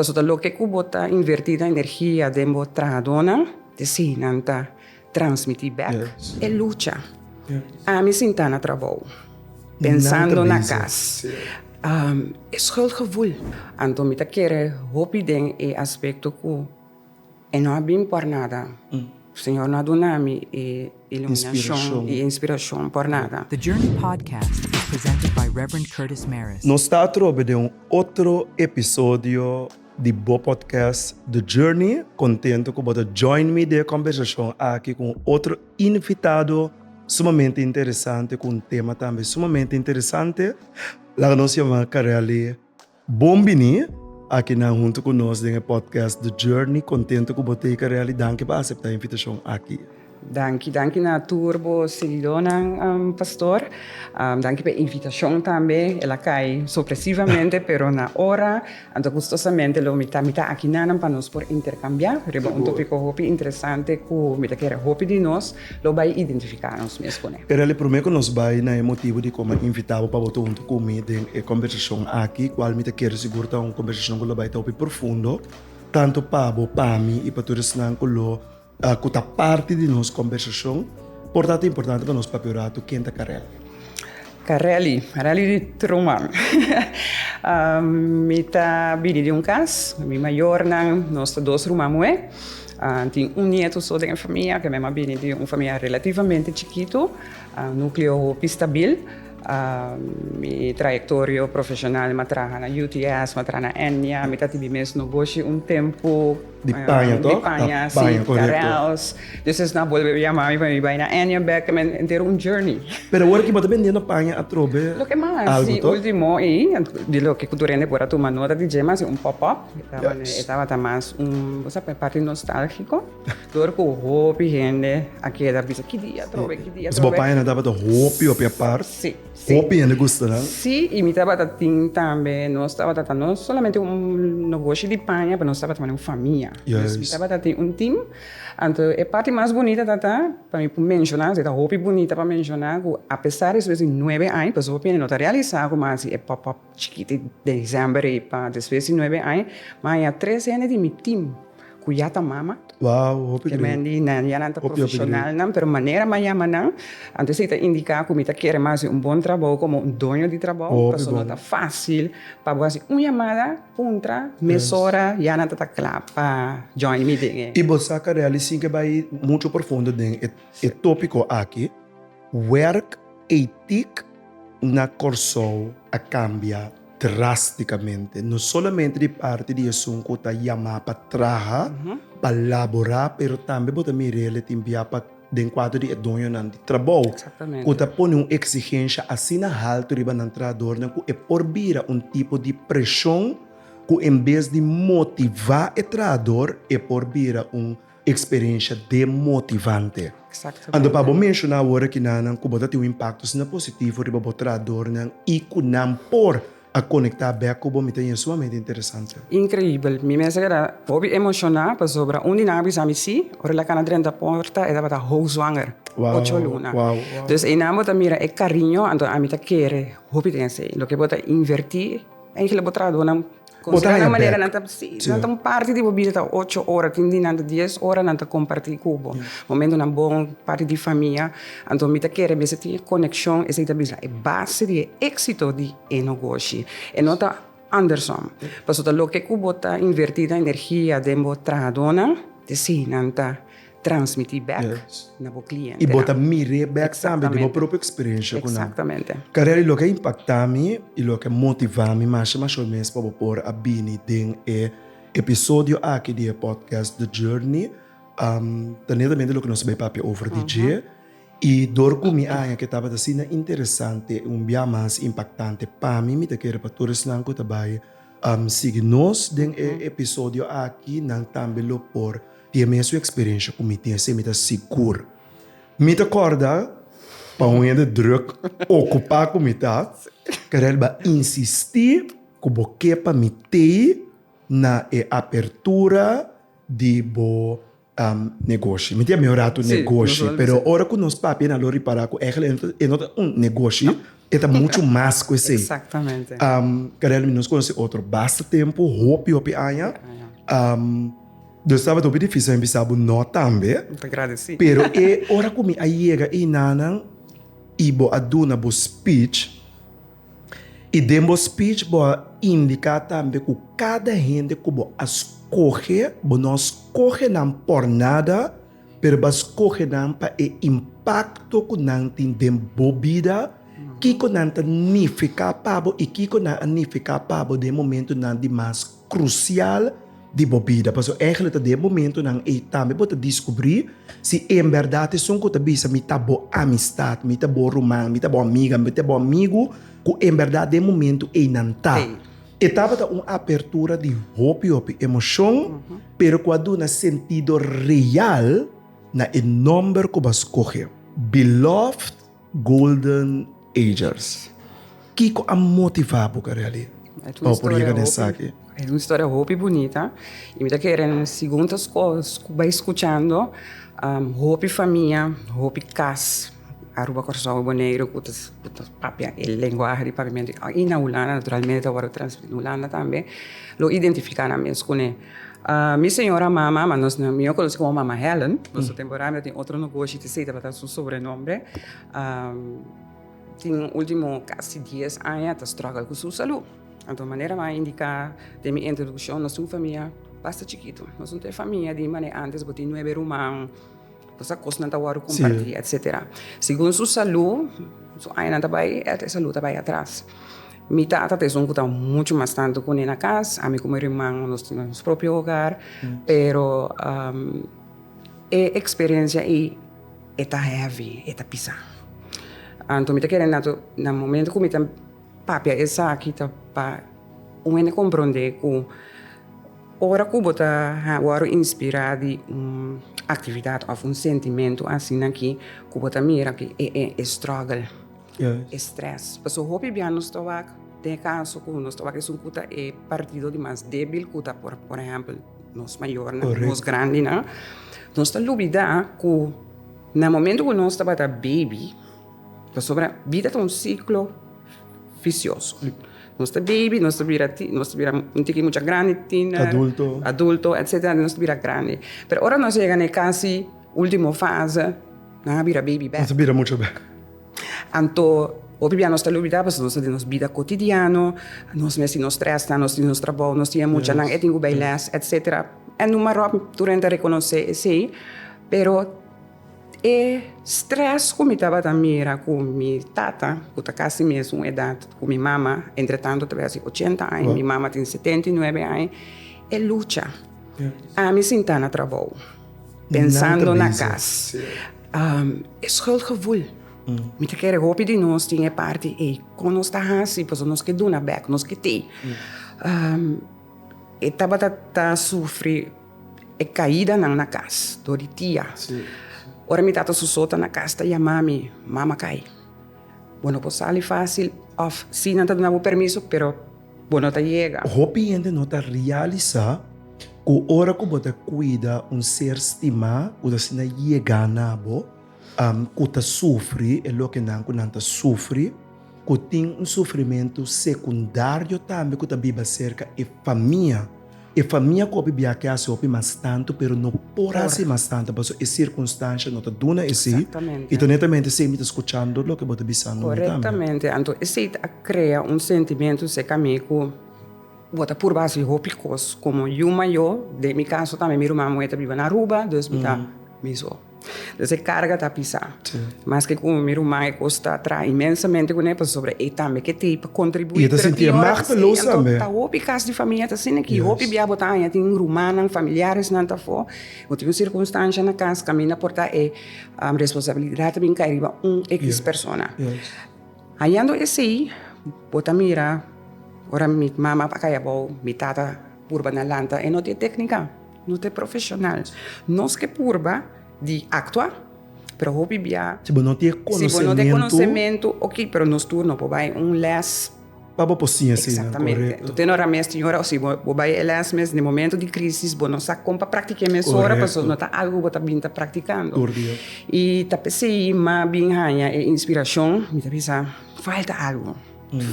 Paso lo que kubota invertida energia dentro tradona, de nanta transmitir back, é luta. A mim sinta na trabalho, pensando na casa. É schuldgevoel. Então, me quer hopi den e aspecto que é não bem por nada. Senhor, não dá me iluminação e inspiração por nada. The Journey podcast is presented by Reverend Curtis Maris. Nós está de um outro episódio de Bo Podcast The Journey. Contento que você join me de conversação aqui com outro invitado sumamente interessante, com um tema também sumamente interessante. Lá nós chamamos Kareli Bombini, aqui na junto conosco no podcast The Journey. Contento que você, Kareli, danke por aceitar a invitação aqui. Danke na turbo seguidona, pastor. Danke pela invitação também. Ela cai supressivamente, pero na hora. Então, gostosamente, lo mita aqui na para nós por intercambiar. Reba um tópico hopi interessante que mita quer hopi de nós, lo vai identificar nós mesmo. Kareli, primeiro que nós vai na motivo de como invitar para você junto comigo em conversação aqui, qual mita quer segurar uma conversação que lo vai estar profundo, tanto para mim e para todos nós que lo que parte de nossa conversação. Portanto, é importante para nós papel quem é Kareli. Kareli de Truman. Me tá vindo de caso, minha maior nós dois irmãos. Tem neto só da família, que é vindo de uma família relativamente chiquito, núcleo estabil. Mi trajetória profissional me traga na UTS, me traga na Enya, me tive mesmo no tempo de Panha, de Panha, sim, Carreus. Então, na volta eu chamava me vai na Enya back e ter journey. Pero agora que você vendendo Panha a trobe. Lo que mais, sim, último e de lo que culturalmente por tu nota de gemas pop-up, estava mais você parte nostálgico. Dor com hope gente aqui da bisa que dia trobe. Mas o Panha dava do hope ou a parte. Sim. Hope ainda gosta, né? Sim, e me estava também, nós estava não somente negócio de panha, mas nós estava também uma família. Yes. Me estava time. Então, a parte mais bonita para mim mencionar, é a hope bonita para mencionar, que apesar de ser 9 anos, mas hope não está realizado, mas é pop-up chiquito de dezembro e para depois de 9 anos, mas há 13 anos de meu time. Kuyata mama. Wow, hope que mendi na nanta profissional não, pero maneira mayama não. Antes se indicar que me quer mais bom trabalho como dono de trabalho, porque não tá fácil para você chamada puntra mesora já não tá claro para join me ding. E você Kareli sim que vai muito profundo dentro é tópico aqui, work ethic na corso a cambia drasticamente, não somente de parte de isso que está chamando para trabalhar, para elaborar, mas também para me enviar para dentro quadro de dono de trabalho. Exatamente. Que está pondo uma exigência assim na alto riba na entrador, que é por vir tipo de pressão que em vez de motivar o entrador, é por vir uma experiência demotivante. Exatamente. Ando para mencionar agora que não tem um impacto positivo riba o entrador e que não por a conectar bem com o é sumamente interessante. Incrível. Me era hobby emocional, para sobre dinâmica a mim, ora lá cana dentro da porta e dava hoogzwanger. 8 luna. Wow. Dus in naam dat mira é carinho, então a mim tá querer hobby tem sei, lo que bota invertir, eigenlijk botar dona considerar uma maneira não tá não tá parte de bebida tá 8 horas, tem não tá 10 horas não tá compartilhar cubo. Momento na bom parte de família, então me tá querer ver se tem conexão, esse tá bisa é base de êxito de negócio. E não tá Anderson. Passo lo que cubo tá invertida energia dentro tradona, de não tá transmitir back na bo cliente. E bota mire back também de uma própria experiência. Exatamente. Kareli, o que impacta me e o que motiva me mais ou menos para pôr a bini den episódio aqui do podcast The Journey. Também o que nós vai papi over DJ. E dor com minha que estava assim interessante, dia mais impactante para mim, me quero para todos não que também seguir nós den episódio aqui não também lo por ter a sua experiência com me tem se me tá seguro. Me te acorda para de druk ocupar com me tá. Quero insistir que o que para me ter na abertura de bo negócio. Me melhorar o negócio, pero ora que nós papi na lori para que é um negócio Está muito mais que isso. Exatamente. Carel, nós conhecemos outro basta tempo, hopi aia. Dus estava tão difícil empezar a não também. Muito agradecido. Pero ora como aí chega e nanang ibo aduna bo speech e demo speech bo indicar também que cada gente que bo escolhe, bo não escolhe não por nada, pero bo escolhe não para o impacto que não tem de bobida, que não significa pabo e que não significa pabo de momento não de mais crucial de bobida. Porque eigenlijk de momento não é também para descobrir se em verdade são que bisa me tá boa amistade, me tá boa romance, me tá boa amiga, me tá bom amigo, que em verdade de momento é não tá. Estava uma abertura de hopi emoção, pero quando na sentido real na número que você escolhe. Beloved Golden Agers. Que a motivar para ali? É uma história hopi bonita. E me querendo segundas coisas que vai escutando, hopi família, hopi casa, Aruba Corsão Boneiro, putas papia, linguagem de pagamento. E na Holanda, naturalmente, agora transferir na Holanda também, lo identificar na minha escola. Minha senhora mama, mas nós me conhecemos como Mama Helen, nosso temporário tem outro negócio que se trata seu sobrenome. Tem último quase 10 anos, está struggle com sua saúde. Então, maneira mais indicar de minha introdução na sua família, basta chiquito. Nós não temos família de maneira antes, porque 9 irmãos, você costa não está compartilhar, etc. Segundo sua saúde, sua ainda está bem, a saúde está bem atrás. Minha tata tem um cuidado muito mais tanto com na casa, a mim como irmão, nós temos nosso próprio hogar, pero a experiência é heavy, é pisar. Então, me querendo no momento que me papia essa aqui tá para uma compreender que ora que bota agora inspirado atividade ou sentimento assim aqui que bota mira que é struggle, stress. Porque o hobby bem nos toca tem caso que nos toca que cuta é partido de mais débil cuta por exemplo nos maior, nos grande, né? Nós está lubida que no momento que nós está baby sobre a vida tem ciclo vicioso. Nós está baby, nós vira um tique muito grande, adulto, etc. Nós vira grande. Mas agora nós chegamos na quase última fase, nós vira baby back. Nós vira muito back. Então, hoje nós está lubida, porque nós temos vida cotidiana, nós nos stress, nós temos trabalho, nós temos muito, nós temos bailes, etc. E número durante reconhecer esse, pero e stress como estava também com minha tata, que está quase mesmo idade com minha mama, entretanto teve 80 anos, minha mama tem 79 anos, é luta. A minha sinta na trabalho, pensando na casa. É schuldgevoel. Me quer hoop de nós tinha parte e quando nós está assim, pois nós que do na back, nós que tem. E estava a sofrer é caída na casa, do tia. Ora mi tata susota na casa e a mama cai. Bueno, pues sale fácil, of, sim, não dá permisso, pero bueno, tá chega. Hopi ainda não está realizar que hora que você cuida ser estimado, que você não chega na bo, que você sofre, é o que não sofre, que tem sofrimento secundário também, que você vive cerca de família. E família que você vive aqui mais tanto, pero não pode ser mais tanto, porque a circunstância não está dando esse. Exatamente. E tu netamente sempre está escutando o que você está dizendo. Corretamente. Então, isso cria sentimento se caminho bota por base de roupas, como eu maior, de meu caso também, minha irmã vive na Aruba, então me está miso. Então, carga está pisar. Mas que com minha irmã custa atrás imensamente com ela sobre e também que tem para contribuir. E você sentia machteloos também. Então, roupa casa de família está assim aqui, roupa bia botar, tem romano, familiares não tá fora. Eu tive circunstância na casa, caminha portar e a responsabilidade bem caiba X persona. Aí ando esse bota mira, ora minha mama para cair bom, minha tata purba na lanta e não tem técnica, não tem profissional. Nós que purba de actuar, pero hobby bia. Se você não tem conhecimento, ok, pero nos turno vai les. Para você assim, exatamente. Tu tem hora mesmo, senhora, se vai les mesmo no momento de crise, você sabe como praticar mesmo hora, para não tá algo que você praticando. E tá pensei, mas bem ganha inspiração, me tá pensando, falta algo.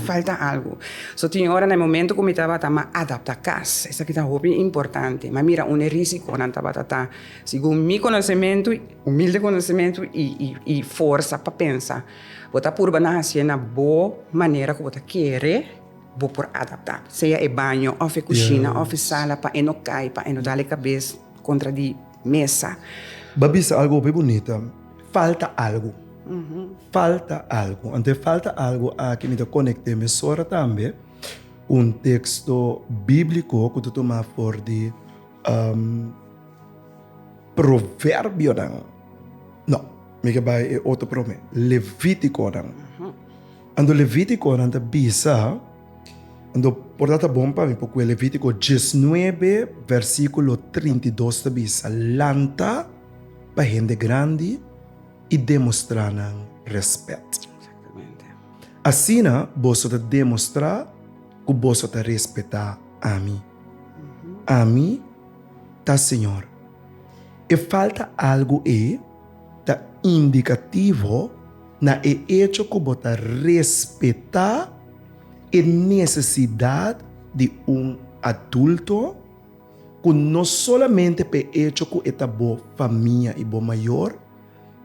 Falta algo. So, tinha hora no momento que eu estava a adaptar a casa. Isso aqui está bem importante. Mas mira, risco não estava a segundo meu conhecimento, humilde conhecimento e força para pensar. Você por nascer na boa maneira que você quer, vou por adaptar. Seja é banho, ou é cozinha, ou é sala, para não cair, para não dar a cabeça contra a mesa. Babisa, algo bem bonito. Falta algo. Falta algo. Ante falta algo, aqui me conectei me sora também texto bíblico que tu toma for de provérbio não, me que vai é outro prome Levítico ando Levítico ando bisa ando por data bom para mim porque Levítico 19 versículo 32 da bisa lanta para gente grande e demonstrar respeito. Exatamente. Assim, você te demonstrar que você te respeitar a mim. A mim, tá, Senhor. E falta algo tá indicativo na hecho que você respeitar a necessidade de adulto que não somente pe hecho que é boa família e boa maior,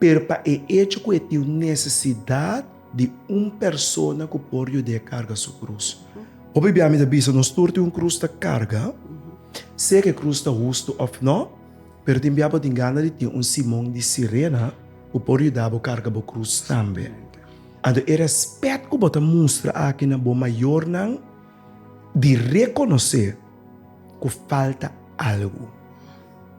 pero para o hecho que tem necessidade de pessoa que pode de carga sua cruz. Obviamente, da bisa, nós turte cruz da carga, sei que a cruz está justo ou não, pero tem biabo de engana de Simão de Sirena que pode dar a carga a cruz também. Então, o respeito que você mostra aqui na boa maior de reconhecer que falta algo.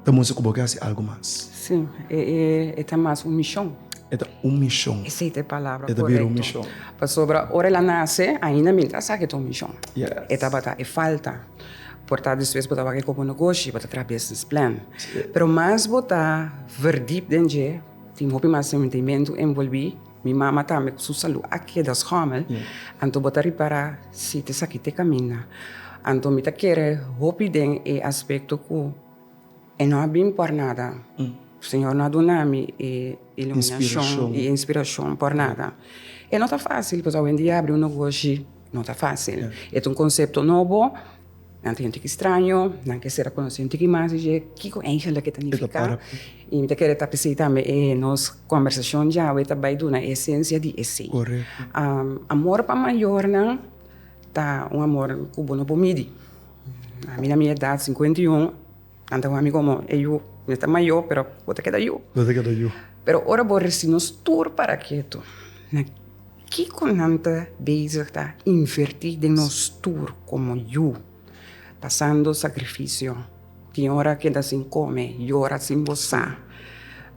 Então, você que fazer algo mais. Sim, é mais uma missão. É uma missão. Essa é a palavra correta. É uma missão. Para sobre a hora ela nasce, ainda me interessa que é uma missão. Yes. É falta. Portanto, às vezes, botar aqui como negócio, botar para business plan. Pero mais botar verdip dentro, tem muito mais sentimento envolvido. Minha mama também com sua saúde aqui das ramas. Então, botar reparar se te aqui te caminha. Então, me tá querer hopi den é aspecto que e não é bem por nada. O Senhor não dá-me iluminação e inspiração por nada. E não está fácil, porque hoje em dia abrir um negócio não está fácil. É um conceito novo, não tem que estranho, não quer ser conhecido que mais, que é aquilo que significa. E me quer estar pensando também, nossa conversação já está bem na essência de esse. Correto. Amor para maior, não? Tá amor que não pode medir. A minha idade, 51, então, um amigo como eu está maior, pero vou ter que dar eu. Pero ora vou receber nos tour para quieto. Que conanta bezig está invertir em nos tour como eu, passando sacrifício. Tem hora que dá sem comer, e hora sem boçar.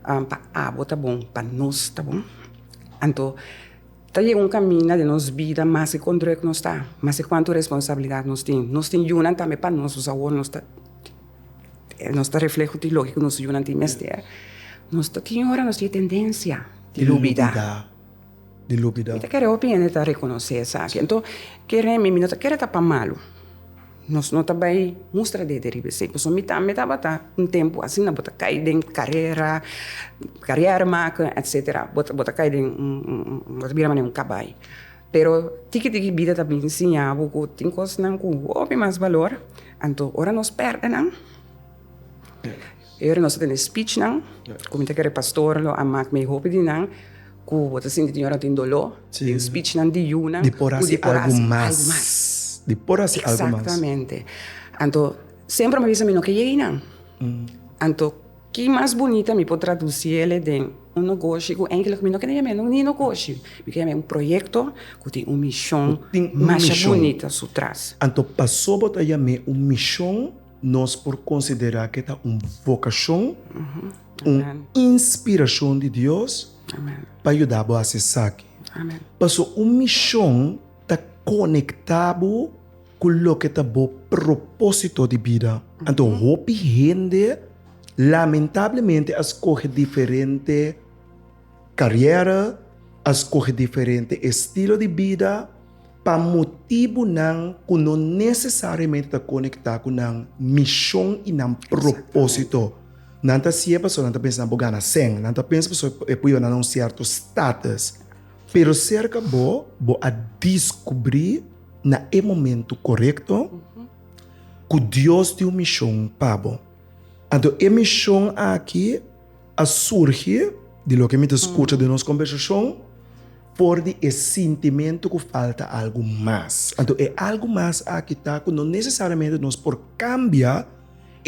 Para tá bom, para nós tá bom. Então, tá um caminho de nossa vida, mas é controle que nós está, mas é quanto responsabilidade nós temos. Nós temos uma também para nós, os avós, nós está reflexo de lógico, nós temos uma mestre. Nós temos hora, nós temos tendência de dúvida. De dúvida. Então, quero opinião de reconhecer essa. Então, queremos, não quero estar para malo. Nós não também mostra de deriva. Porque me estava tempo assim, não bota cair em carreira marca, etc. Bota cair em bota vira um cabai. Pero tiki vida também ensinava que tem coisas não com houve mais valor. Então, ora nós perdemos. Ora nós temos speech não. Como te quer pastor lo amak me hope de não. Que você sente que ora tem dolor. Tem speech não de you não. De por algo mais. De por assim algo mais. Exatamente. Então, sempre me avisa não que cheguei não. Então, que mais bonita me pode traduzir ele de negócio que é aquilo que não quer não é negócio, porque é projeto que tem uma missão mais bonita por trás. Então, passou botar uma missão, nós por considerar que é uma vocação, uma inspiração de Deus para ajudar a acessar aqui. Passou uma missão está conectado com o que é o propósito de vida. Então, hope gente lamentavelmente escolhe diferente carreira, escolhe diferente estilo de vida para motivo não que não necessariamente está conectado com a missão e o propósito. Não está se a pessoa não está pensando em ganhar 100, não está pensando em um certo status. Pero cerca bo a descobrir na momento correto que Deus tem uma missão para bo. Então, a missão aqui surge de lo que me escuta de nossa conversação por de sentimento que falta algo mais. Então, é algo mais aqui tá que não necessariamente nós por cambiar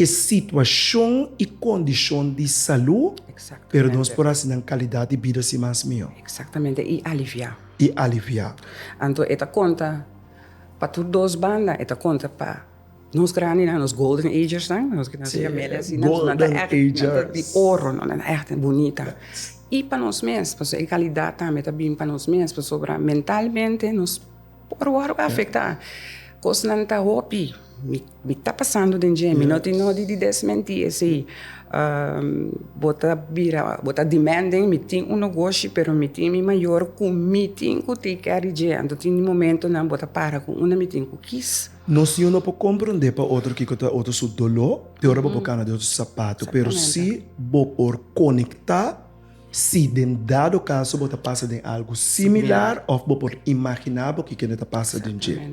a situação e condição de saúde, mas nós por assim a qualidade de vida se mais melhor. Exatamente, e aliviar. E aliviar. Então, esta conta para todas as bandas, esta conta para nos grandes, nos Golden Ages, nos que nós chamamos, Golden Ages. De ouro, não é echt bonita. E para nós mesmos, porque a qualidade também está bem para nós mesmos, sobre mentalmente, nos por o afetar. Coisa não está hopi, me está passando de dia, me não tenho de desmentir, assim. Bota demanding, me tem negócio, pero me tem maior que me tem que te quer dizer. Então, tem momento não bota para com uma me tem que quis. Nós não podemos compreender para outro que está outro seu dolor, de hora para bocar de outro sapato, pero se por conectar, se em dado caso você passa de algo similar, ou por imaginar o que está passando de dia.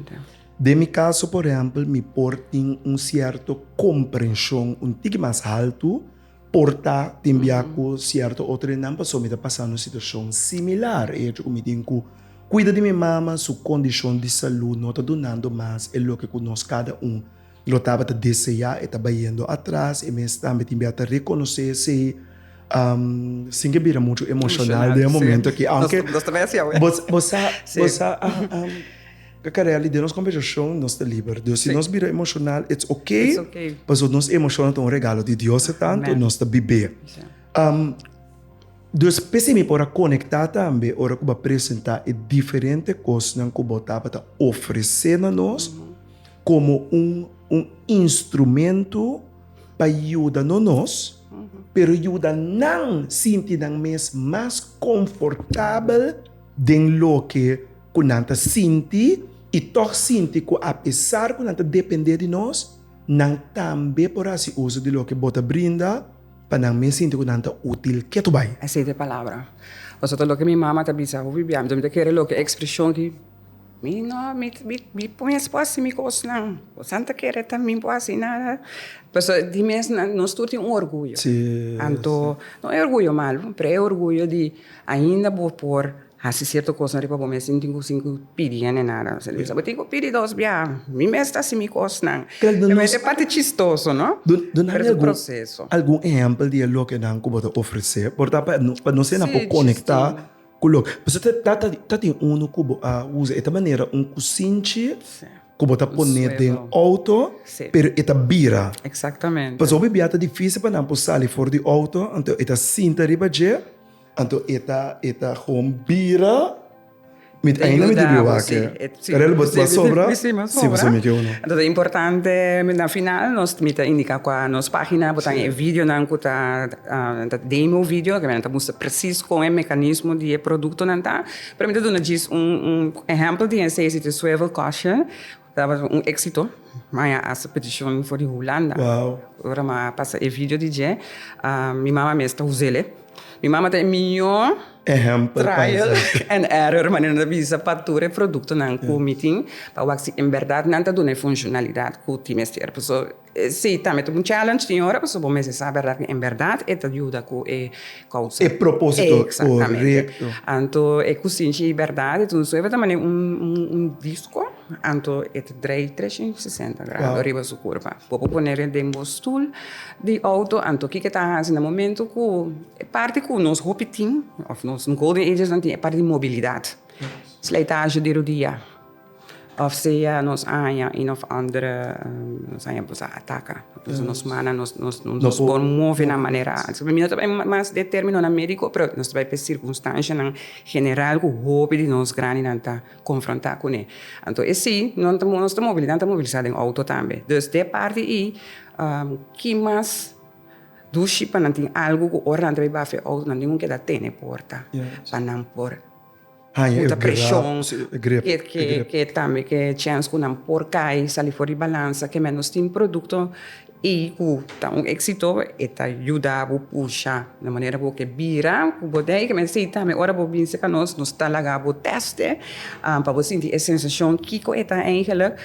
De meu caso, por exemplo, me portem certo compreensão tique mais alto, portar também com certo outro não passou me está passando uma situação similar. E eu me digo, cuida de minha mama, sua condição de saúde não está donando mais, é o que nós cada lo estava a desejar e estava indo atrás, e mesmo também a reconhecer se sem que vira muito emocional de momento que aunque você caralho de nossa conversação nós está livre se nós vira emocional it's okay mas nós emocional é um regalo de Deus tanto nós está viver dus pensei para conectar também ora que apresentar diferente coisas que botava a oferecer a nós como instrumento para ajudar nós pero ajuda não sentir mais confortável den lo que nanta sente e toch sente que apesar que nanta depender de nós não também por assim uso de lo que bota brinda para não me sentir que nanta útil que tu vai essa é a palavra ou seja lo que minha mama tá dizendo viviam então quero lo que expressão que mi põe esposa me coisa não o santa quer também pode assim nada mas de mês nós temos orgulho então não é orgulho malo mas é orgulho de ainda vou por assim certa coisa para bom mês tenho cinco pedir nem nada você diz eu tenho que pedir dois bia mi mês está assim me coisa não é parte chistoso não é algum processo algum exemplo de lo que não como oferecer para não ser não por conectar Coloca. Você tem no cubo usa esta maneira cocinche que bota poner dentro auto, pero esta bira. Exatamente. Mas o bebê é difícil para não passar ali fora do auto, então esta cinta riba je, então esta home bira. Mit ainda me digo aqui. Carelo botar sobra. Sim, você me quer uno. Então é importante na final nós mita indica com a nossa página botar um vídeo na cuta demo vídeo que menta mostra preciso com o mecanismo de produto não tá. Para mim dá diz exemplo de esse swivel caution. Dava êxito. Mas essa petição foi de Holanda. Wow. Agora mas passa o vídeo de je. Minha mama mesmo usele. Minha mama tem melhor trial and error, mas não visa para todo o produto não meeting para que em verdade não está dando funcionalidade que o time estiver. Se também tem challenge tem hora, mas bom mas essa verdade em verdade é ajuda com causa. É propósito correto. Então é consciente verdade, então isso é também disco, então é 360 graus arriba sua curva. Pode pôr dentro do stool de auto, então que está no momento que parte que nós repetimos, ou no Golden Ages não tinha parte de mobilidade. Slijtage de rodia. Of seja, nós anja een of andere, nós anja para atacar. Então, nós mana, nós por mover na maneira. Para também mais determinado na médico, mas nós vai per circunstância na general que o hobby de nós grande não tá confrontar com ele. Então, esse não está mobilidade, está mobilizado em auto também. Então, de parte aí, que mais do chipa não tem algo que ora não vai fazer auto, não tem que dar tene porta para não por muita pressão que também que chance que não por cai sair fora de balança que menos tem produto E que tá éxito está ajuda a puxar de maneira que vira, que pode que me sei também ora vou vir se nós está lá a teste para você sentir a sensação que está eigenlijk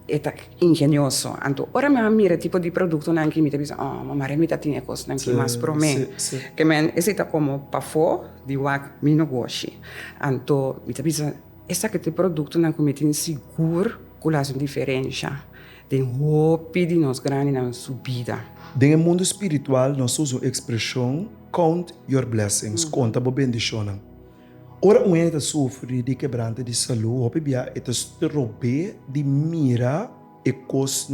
está ingenioso. Então, ora me mira tipo de produto não que me te diz, mas me tem coisa não que mais para mim. Que me está como para fora de wak me não gosto. Então, me te diz, essa que te produto não que me tem seguro que lá são diferença. Den hope de nós grande na subida. No mundo espiritual, nós usamos a expressão count your blessings, conta a bendição. Ora, um está sofre de quebrante de saúde, hope bia está strobe de mira e coisas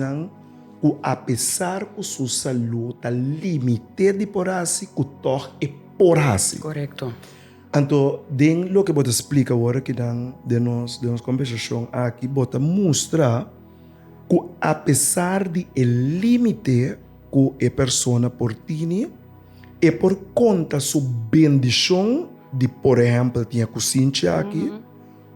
que apesar que sua saúde está limitada de porasi, que toque é porasi. Correto. Então, den lo que você explica agora que dan de nossa conversação aqui, você mostra que apesar de el límite que a pessoa por tiene, é por conta sua bendição de, por exemplo, tinha consciência aqui,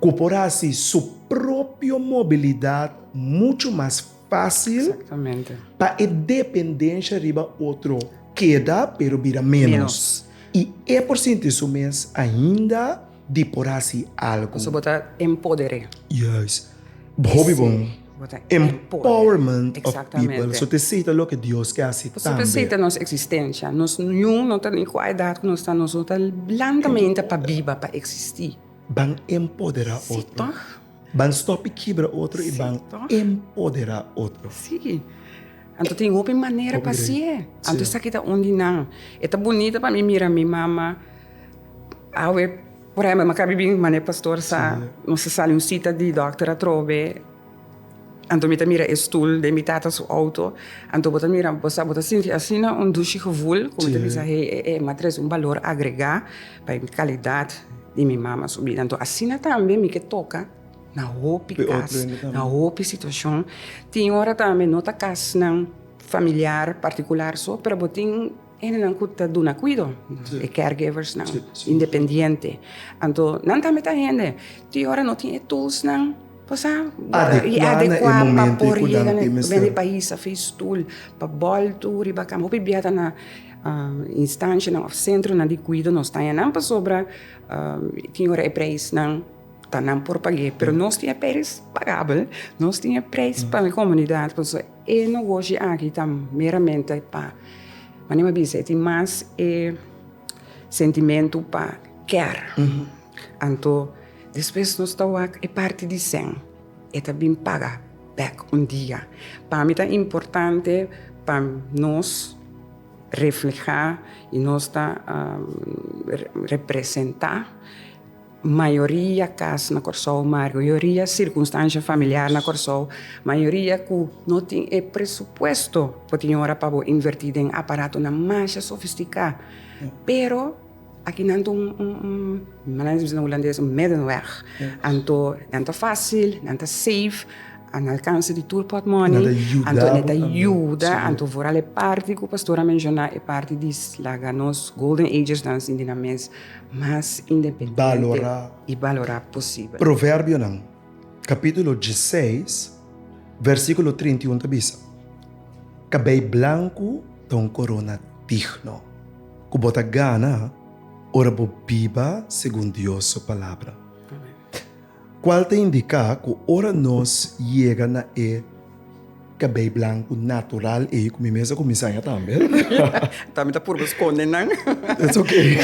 que por assim sua própria mobilidade muito mais fácil. Exatamente. Para a dependência riba outro queda, pero vira menos. E é por sentir isso mesmo ainda de por assim algo. Você botar empoderar. Yes. Hobby bom. Empowerment of Exatamente. people. So te cita lo que Deus quer assim Você também. precisa nossa existência. Nós não temos qualidade que nós estamos blandamente para viver, para existir. Van empoderar outro. Van stop quebra outro e van empoderar outro. Sim. Então tem outra maneira para ser. Então isso aqui está onde não. É bonito para mim mirar minha mama. Por exemplo, eu bem, mas pastor sa, nossa sala um cita de doutora trove. Então me mira o stoel de mitad su auto. Então bota mira, bota sentir assim douche gevoel, como te diz, mas valor agregado para a qualidade de minha mama subir. Então assim também me que toca na outra casa, na outra situação. Tem hora também nota casa não familiar particular só, pero botin não custa do na cuido, e caregivers não independente. Então não também tá gente. Tem hora não tem tools não. Posa adequar para por chegar no país a fez tool para voltar riba cam hopi biata na instância na centro na de cuido nós tá não para sobra tem hora é preço não tá não por pagar, pero nós tinha preço pagável, nós tinha preço para a comunidade, por isso é negócio aqui tá meramente para mas não é bisa, tem mais sentimento para quer. Então depois nós estamos aqui, é parte de 100. É também paga back dia. Para mim é importante para nós refletir e nós representar maioria casa na Corsol, maioria circunstância familiar na Corsol, maioria que não tem presupuesto para invertir em aparato na mais sofisticado. Pero aqui não é holandês middenweg. Então, não é fácil, não é safe, ao alcance de todo portmoney. Então, não ajuda. Então, vooral é parte que o pastor mencionou, é parte disso, lá nos Golden Ages, nós indicamos mais independente e valorar possível. Provérbio não. Capítulo 16, versículo 31, tabisa. Cabelo branco, tão corona digno. Kubota gana, ora viva segundo Deus sua palavra. Qual te indica que ora nós chega na cabelo branco natural e como mesmo começar também. Também tá por esconder não. It's okay.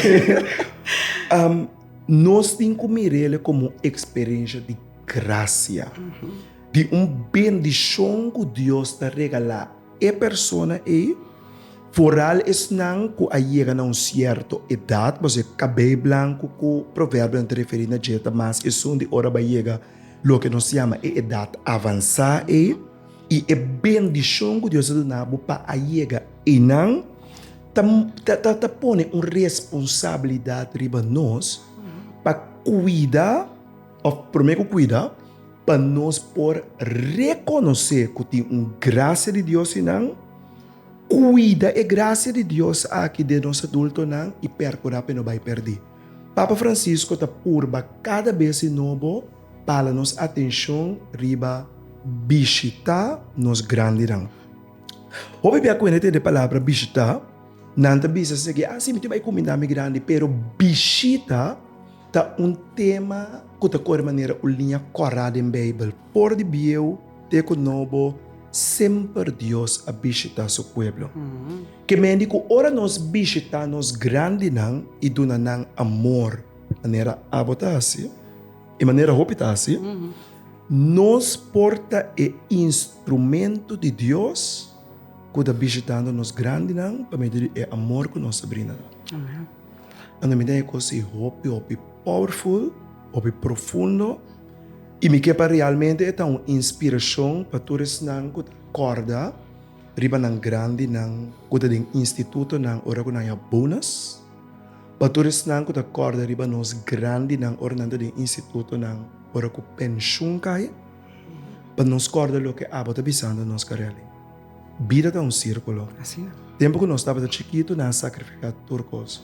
Nós temos que mirar como experiência de graça, de bendição que Deus te regala a pessoa Foral es não que a chega a certa idade, você cabelo branco que o provérbio não refere na jeta, mas é onde hora vai chegar o que nós chama a idade avançada e a bendição que Deus dá para a chega e não põe uma responsabilidade riba nós para cuidar, ou primeiro cuidar, para nós por reconhecer que tem uma graça de Deus e não cuida a graça de Deus aqui de nosso adulto não e percurar para não vai perder. Papa Francisco está purba cada vez de novo para nos atenção riba bishita nos grande rang. Hope bia conhece de palavra bishita, nanta bisa se que sim, tu vai comida me grande, pero bishita tá tema que de qualquer maneira o linha corrada em Bíblia. Por de bio, te conobo sempre Deus a bishita su pueblo. Que me indico ora nos bishita nos grande nang e duna nang amor, maneira abotasi, e maneira hopitasi. Nos porta e instrumento de Deus que está visitando nos grandes não para medir é amor com nossa brina. Amém. Ando me dá coisa hope powerful, hope profundo e me que para realmente é uma inspiração para todos não que acorda riba nang grande nang que tem instituto nang ora que nang bonus para todos não que acorda riba nos grande nang ora nang tem instituto nang ora que pensión cai para nos corda lo que abota bisando nos carelli. Vida é círculo. Assim. Tempo que nós estava chiquito na sacrificar turcos.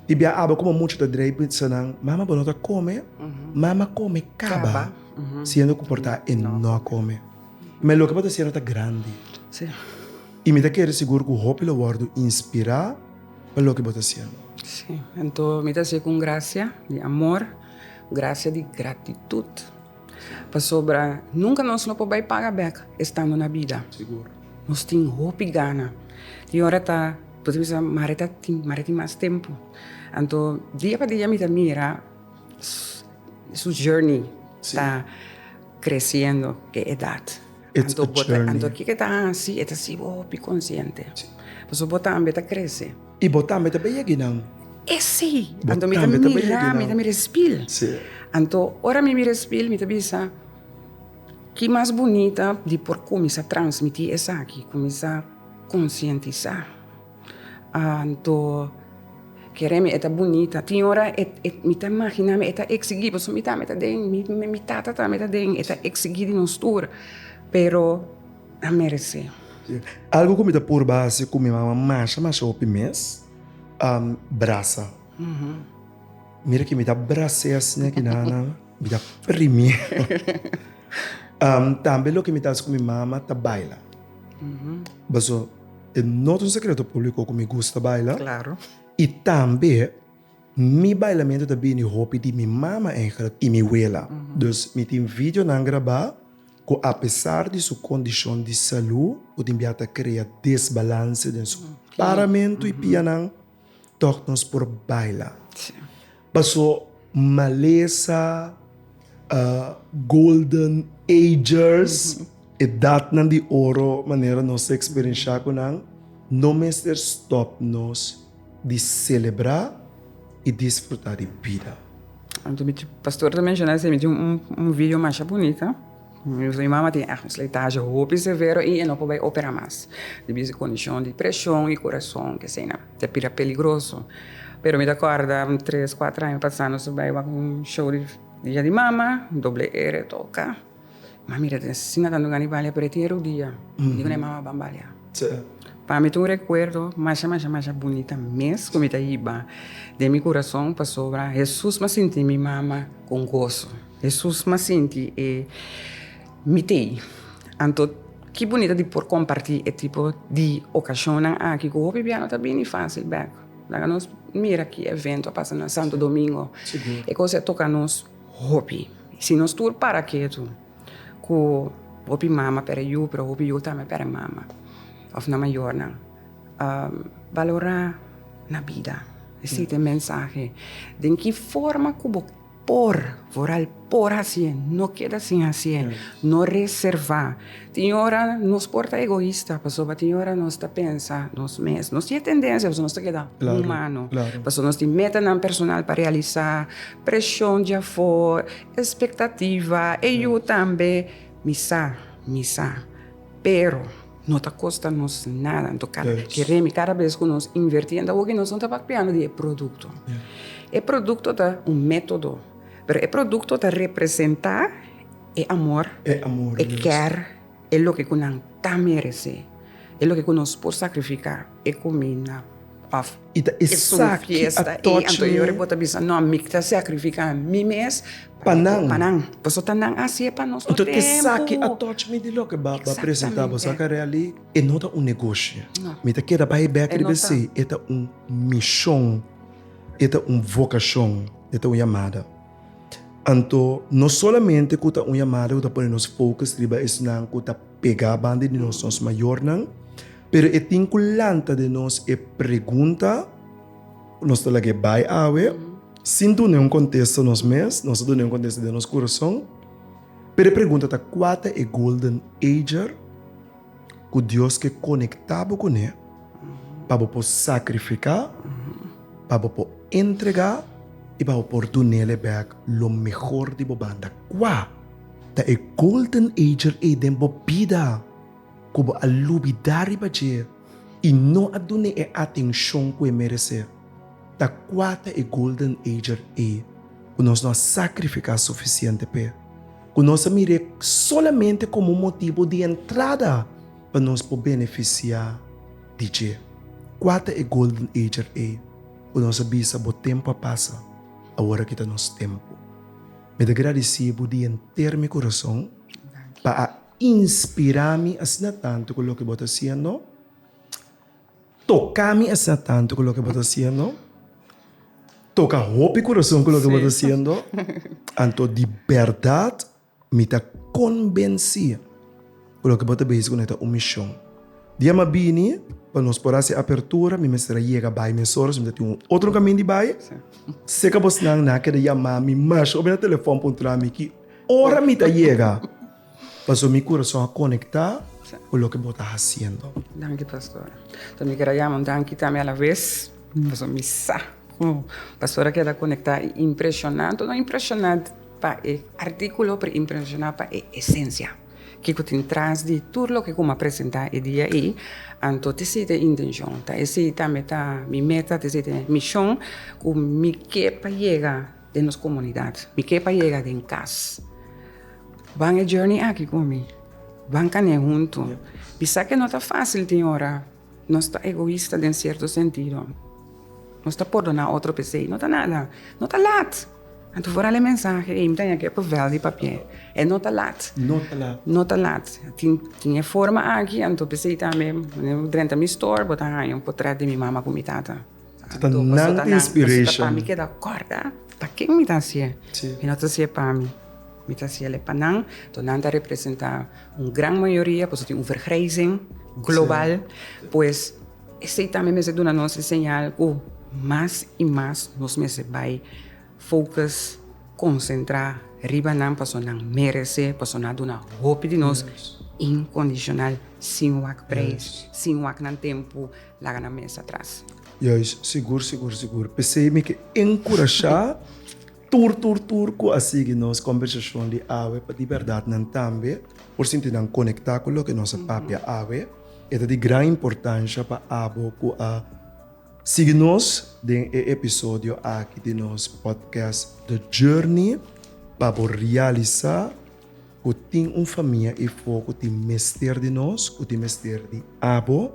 E bia aba como muito da dreipa sanang, mama bonota come, mama come caba. Sendo que portar e não come. Mas lo que pode ser tá grande. Sim. E me dá querer seguro que o hope lo guardo inspirar para lo que pode ser. Sim. Então, me dá com graça de amor, graça de gratitude. Para sobrar, nunca nós não podemos pagar back estando na vida. Seguro. Nós temos hope e gana. E agora tá, podemos dizer, mareta mais tempo. Então, dia para dia me mira, sua journey está crescendo, que idade. It's Então, a journey. Então, o que está assim, é assim, hope consciente. Então, botar também está crescer. E botar me também é ginang. É sim. Botar Então, me também mira, é me espelho. Sim. Então, ora me mira espelho, me bisa que mais bonita de por começar a transmitir essa aqui, começar a conscientizar. Então, queremos esta bonita. Tem hora, me tá imaginando, me tá exigir, porque me tá den, me tá den, esta exigir de nos tour, pero a merece. Algo que me dá por base com minha mama macha o mês, braça. Mira que me dá braça assim que nana, me dá primeiro. Também o que me dá com minha mama tá baila. Mas não é um segredo público que me gusta baila. Claro. E também mi bailamento também é hobby de minha mama e minha abuela. Então, me tem vídeo na gravar que apesar de sua condição de saúde, o tem biata criar desbalance em seu paramento e pianang, toca-nos por bailar. Passou maleza, golden agers, edad nan de ouro, maneira nós experienciar com nang, não mestre stop nos de celebrar e desfrutar de vida. Então, o pastor também já me deu um vídeo mais bonito. Minha mãe tem sletagem, roupa severo e não pode operar mais. Devido à condição de pressão e coração, que sei não, é perigoso. Pero me acorda, 3, 4 anos passando, subi um show de dia de mama, doble R, toca. Mas mira, se não dando ganho, vale para ter o dia. Digo, nem mama bambalha. Para mim, um recuerdo mais bonita mesmo, como está aí, de meu coração, para sobrar. Jesus me senti minha mama com gozo. Jesus me senti e me tei. Então, que bonita de por compartilhar esse tipo de ocasião aqui, que o piano está bem fácil, back. Nós mira que evento passa no Santo Domingo. Seguro. E coisa toca nos hobby. Se nós tur para quieto, com hobby mama para eu, para hobby eu também para mama. Of na maior, valorar na vida. Esse é o mensagem. De que forma como por assim, não queda assim assim, não reservar. Tem hora nos porta egoísta, pessoa tem hora nós está pensa, nós mesmos, nós tem tendência, pessoa nós está queda humano, pessoa nós tem meta na personal para realizar, pressão de fora, expectativa, e eu também missa, pero não está custa-nos nada, então queremos cada vez que nós invertimos, o que nós não está pagando de produto. É produto de método. Pero é produto de representar é amor, é quer, é o que nós merece, é o que nós por sacrificar, é comida, of Ita it's isa uma fiesta. ki a E anto eu rebota bisa, não, me que sacrificar mi mes. Panang. Paso tanang así pa nosso Então, tempo. essa que a touch me de lo que ba apresentar você que reali é nota um negócio. Me tá queira vai back de você, é missão, é vocação, é chamada. Então, não somente que uma chamada que para nos focus riba es não que pegar bande de nós maior não, pero é vinculante de nós é pergunta, nós tá lá que vai awe, sem tu nenhum contexto nos mês, nós tu nenhum contexto de nosso coração, pero pergunta tá qual é golden ager que Deus que conectava com ele, para poder sacrificar, para poder entregar e para poder nele back lo melhor de banda. Qual é golden ager e dembo vida, como a lubidari baje e não a dune e atenção que merece. Da quata e golden ager e que nós não sacrificar suficiente pe que nós mire solamente como motivo de entrada para nós poder beneficiar de je. Quata e golden ager e que nós bisa bo tempo passa agora que está nosso tempo. Me agradecido de enter meu coração para inspirar-me assim tanto com o que você está fazendo, tocar-me assim tanto com o que você está fazendo, toca roupa e coração com o que você está fazendo, então de verdade me está convencido com o que você está fazendo com esta missão. Dia ma bini, para nós por essa abertura, me mestra chega vai me soros, me tem outro caminho de vai. Se que você não naquela chamar me mas ou no telefone para mim que hora me tá chega. Para meu coração a conectar com o que você está fazendo. Danke, pastor. Então, me quero chamar danke também à vez. Mas me sa. Pastora quer conectar impressionante, não impressionante para o artículo, para impressionar para a essência. Que tu traz de tudo o que como apresentar e dia aí, então te sei a intenção, tá? Esse também tá minha meta, te sei a missão, o me que para chegar de nossa comunidade, me que para chegar em casa. Van a journey aqui comigo, van caminhar junto. Bisa que não está fácil de hora, não está egoísta em certo sentido, não está por na outro PC, não está nada, não está lat. Então, fora a mensagem, eu tenho aqui papel de papel. É não está lat. Não está lat. Tinha forma aqui, então pensei também, dentro da minha store, botar aí um portrait de minha mama com minha tata. Então, não tem inspiration. Para mim, que dá corda, para quem me está assim? E não está assim para mim. Me está assim, para não, então não está representar uma grande maioria, pois tem vergrijzing global, pois esse também me dá nossa señal que mais e mais nos meses vai focus, concentrar, riba não passou não merece, passou não dona hope de nós, incondicional, sem o praise, sem o não tempo lá na mesa atrás. Yes, seguro. Pensei-me que encorajar tur com a seguir nossa conversação de ave para de verdade não também, por sentir não conectar com o que nossa papia ave, é de grande importância para abo com a siga-nos no episódio aqui de nosso podcast The Journey para realizar que tem família e foco tem mestre de nós, que tem mestre de abo,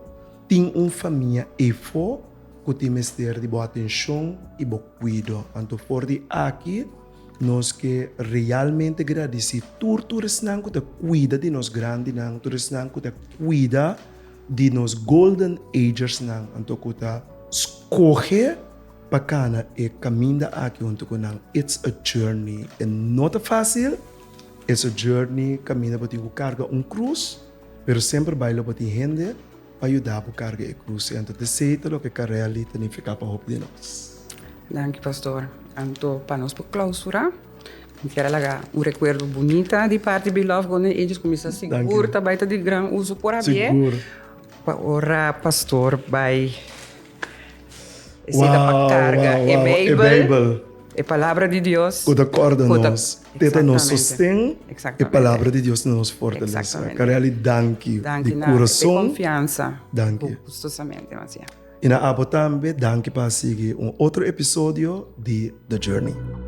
tem família e foco que tem mestre de boa atenção e boa cuidado. Então, por de aqui, nós que realmente agradecemos tudo que te cuida de nós grande, tudo que te cuida de nós golden agers, então que te escolhe para e caminho aqui junto com nós. It's a journey. E não é fácil. It's a journey. Caminho para o carga cruz, pero sempre vai para ti gente para ajudar a carga a cruz. Então, desejo o que a realidade não fica para de nós. Danke, pastor. Então, para nós por clausura, quero lagar recuerdo bonito de parte de Beloved, quando eles começam a segurar, também de grande uso por haver. Seguro. Para orar, pastor, vai para carga, é Bible, é palavra de Deus. Que acorda nós, tenta nos sustém, é palavra de Deus nos fortalece. Carelli, danke de coração, de confiança, danke. Gostosamente, demasiado. E na abo também, danke para seguir outro episódio de The Journey.